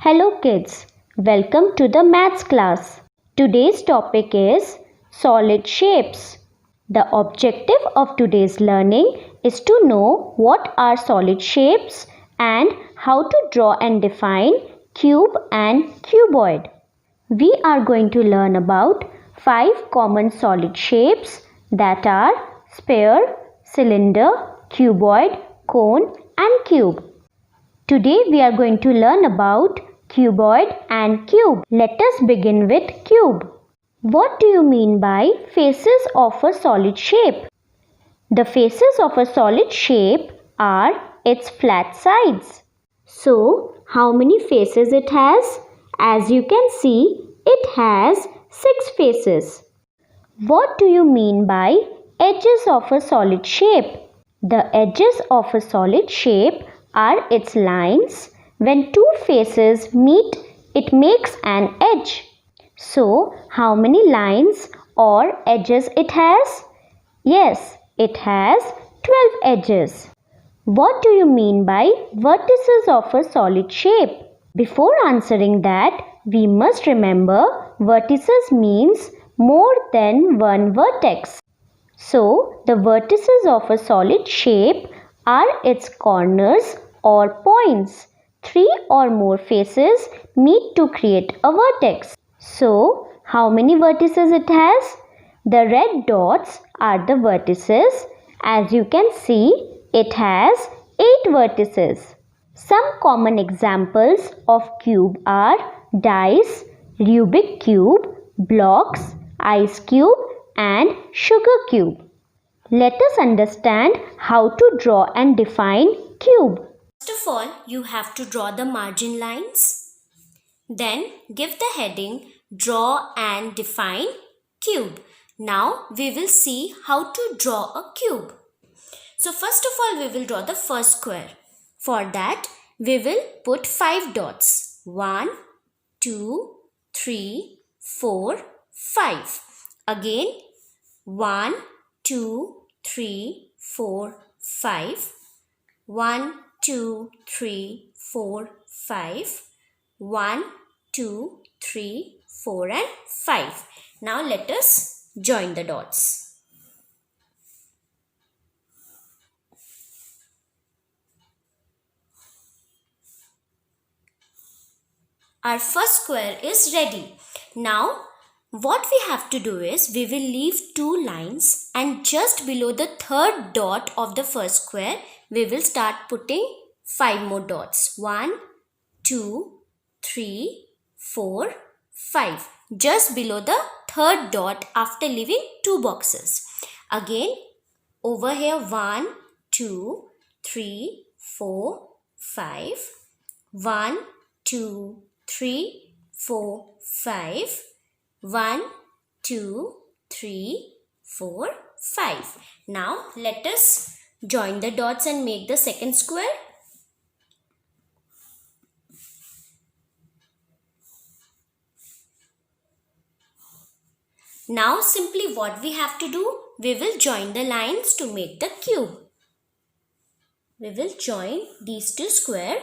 Hello kids, welcome to the maths class. Today's topic is solid shapes. The objective of today's learning is to know what are solid shapes and how to draw and define cube and cuboid. We are going to learn about 5 common solid shapes that are sphere, cylinder, cuboid, cone and cube. Today we are going to learn about cuboid and cube. Let us begin with cube. What do you mean by faces of a solid shape? The faces of a solid shape are its flat sides. So, how many faces it has? As you can see, it has 6 faces. What do you mean by edges of a solid shape? The edges of a solid shape are its lines. When two faces meet, it makes an edge. So, how many lines or edges it has? Yes, it has 12 edges. What do you mean by vertices of a solid shape? Before answering that, we must remember vertices means more than one vertex. So, the vertices of a solid shape are its corners or points. 3 or more faces meet to create a vertex. So, how many vertices it has? The red dots are the vertices. As you can see, it has 8 vertices. Some common examples of cube are dice, Rubik cube, blocks, ice cube and sugar cube. Let us understand how to draw and define cube. First of all, you have to draw the margin lines. Then give the heading Draw and Define Cube. Now we will see how to draw a cube. So first of all, we will draw the first square. For that, we will put 5 dots. 1, 2, 3, 4, 5. Again, 1, 2, 3, 4, 5. 1, 2, 3, 4, 5. 1, 2, 3, 4 and 5. Now let us join the dots. Our first square is ready. Now what we have to do is we will leave 2 lines and just below the third dot of the first square we will start putting 5 more dots. 1, 2, 3, 4, 5. Just below the third dot after leaving 2 boxes. Again over here 1, 2, 3, 4, 5. 1, 2, 3, 4, 5. 1, 2, 3, 4, 5. Now let us join the dots and make the second square. Now simply what we have to do, we will join the lines to make the cube. We will join these 2 squares.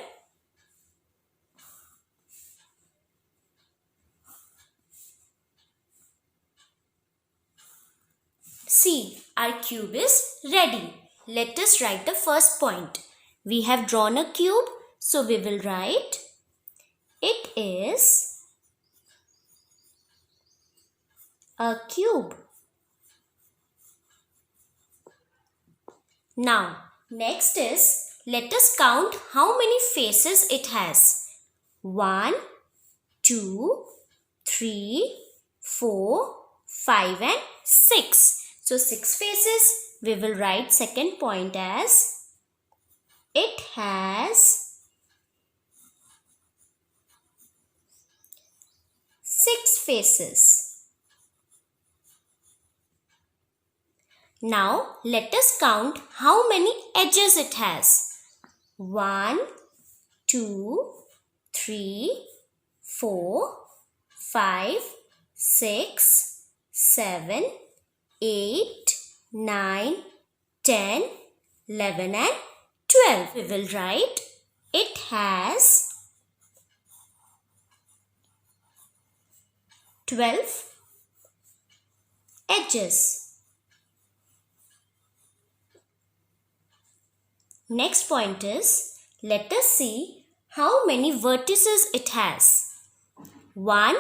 See, our cube is ready. Let us write the first point. We have drawn a cube, so we will write it is a cube. Now, next is let us count how many faces it has. 1, 2, 3, 4, 5 and 6. So 6 faces. We will write second point as it has 6 faces. Now let us count how many edges it has. 1, 2, 3, 4, 5, 6, 7, 8, 9, 10, 11 and 12. We will write it has 12 edges. Next point is, let us see how many vertices it has. 1,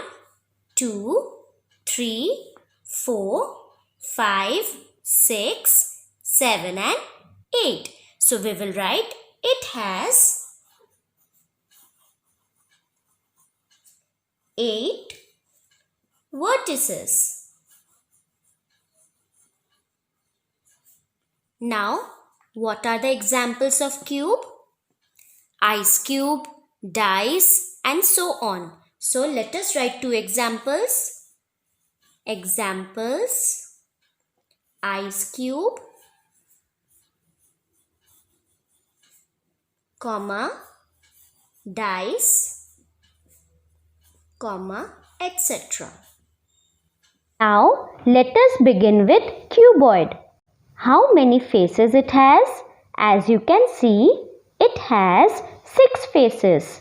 2, 3, 4, 5, 6, 7 and 8. So we will write it has 8 vertices. Now, what are the examples of cube? Ice cube, dice and so on. So let us write two examples. Examples: ice cube, comma, dice, comma, etc. Now let us begin with cuboid. How many faces it has? As you can see, it has 6 faces.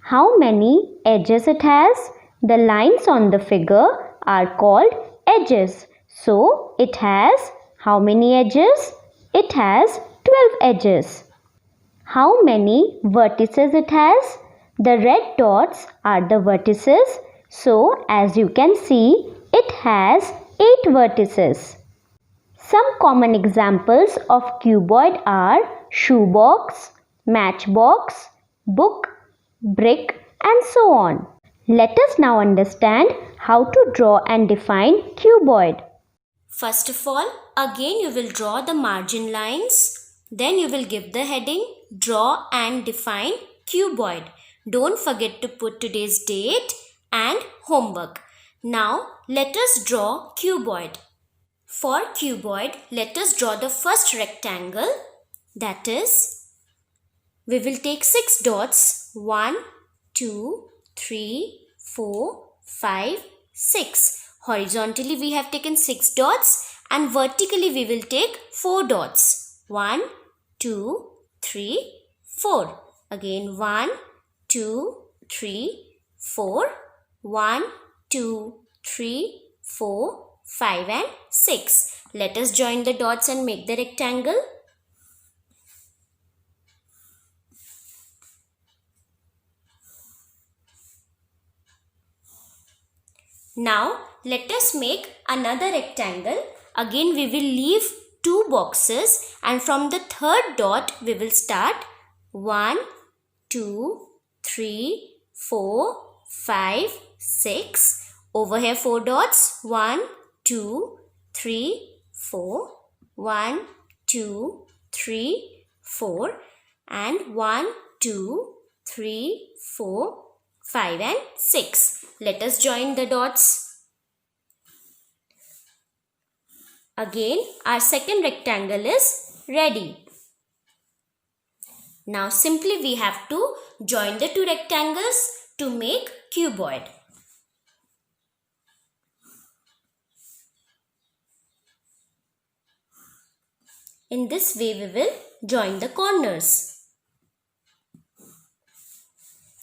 How many edges it has? The lines on the figure are called edges. So it has how many edges? It has 12 edges. How many vertices it has? The red dots are the vertices. So as you can see, it has 8 vertices. Some common examples of cuboid are shoebox, matchbox, book, brick and so on. Let us now understand how to draw and define cuboid. First of all, again you will draw the margin lines. Then you will give the heading, draw and define cuboid. Don't forget to put today's date and homework. Now let us draw cuboid. For cuboid, let us draw the first rectangle. That is, we will take 6 dots. 1, 2, 3, 4, 5, 6. Horizontally we have taken 6 dots and vertically we will take 4 dots. 1, 2, 3, 4. Again 1, 2, 3, 4. 1, 2, 3, 4, 5 and 6. Let us join the dots and make the rectangle. Now let us make another rectangle. Again we will leave 2 boxes and from the third dot we will start 1, 2, 3, 4, 5, 6. Over here 4 dots. 1, 2, 3, 4. 1, 2, 3, 4 and 1, 2, 3, 4, 5 and 6. Let us join the dots. Again, our second rectangle is ready. Now simply we have to join the 2 rectangles to make cuboid. In this way we will join the corners.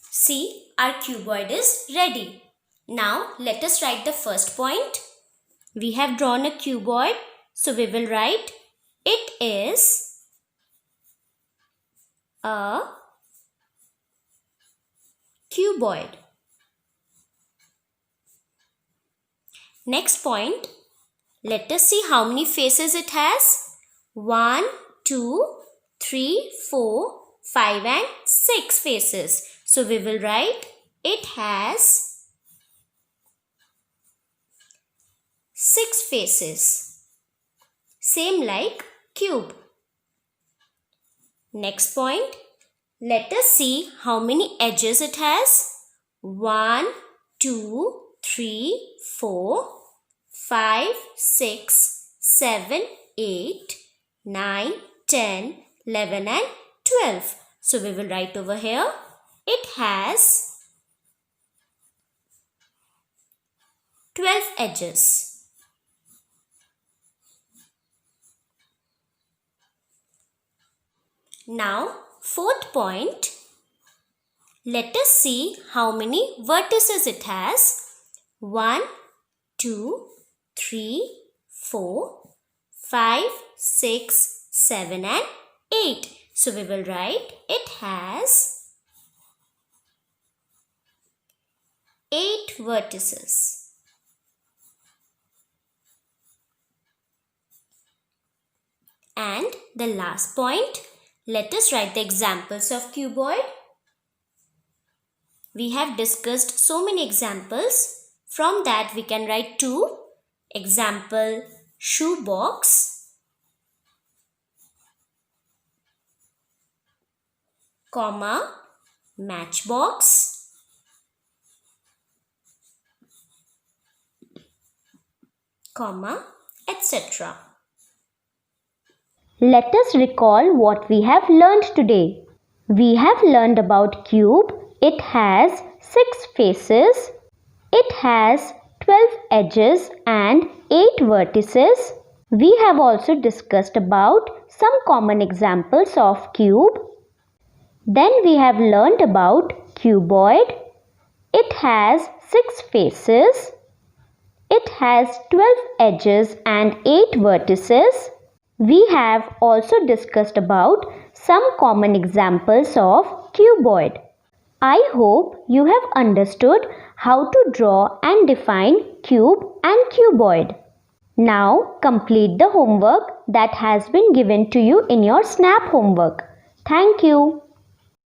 See, our cuboid is ready. Now let us write the first point. We have drawn a cuboid, so we will write it is a cuboid. Next point, let us see how many faces it has. 1, 2, 3, 4, 5 and 6 faces. So we will write it has 6 faces. Same like cube. Next point, let us see how many edges it has. 1, 2, 3, 4, 5, 6, 7, 8, 9, 10, 11 and 12. So we will write over here, it has 12 edges. Now, fourth point, let us see how many vertices it has. 1, 2, 3, 4, 5, 6, 7 and 8. So we will write it has 8 vertices. And the last point, let us write the examples of cuboid. We have discussed so many examples. From that we can write 2. Example, shoebox, comma, matchbox, comma, etc. Let us recall what we have learned today. We have learned about cube. It has 6 faces. It has 12 edges and 8 vertices. We have also discussed about some common examples of cube. Then we have learned about cuboid. It has 6 faces. It has 12 edges and 8 vertices. We have also discussed about some common examples of cuboid. I hope you have understood how to draw and define cube and cuboid. Now complete the homework that has been given to you in your SNAP homework. Thank you.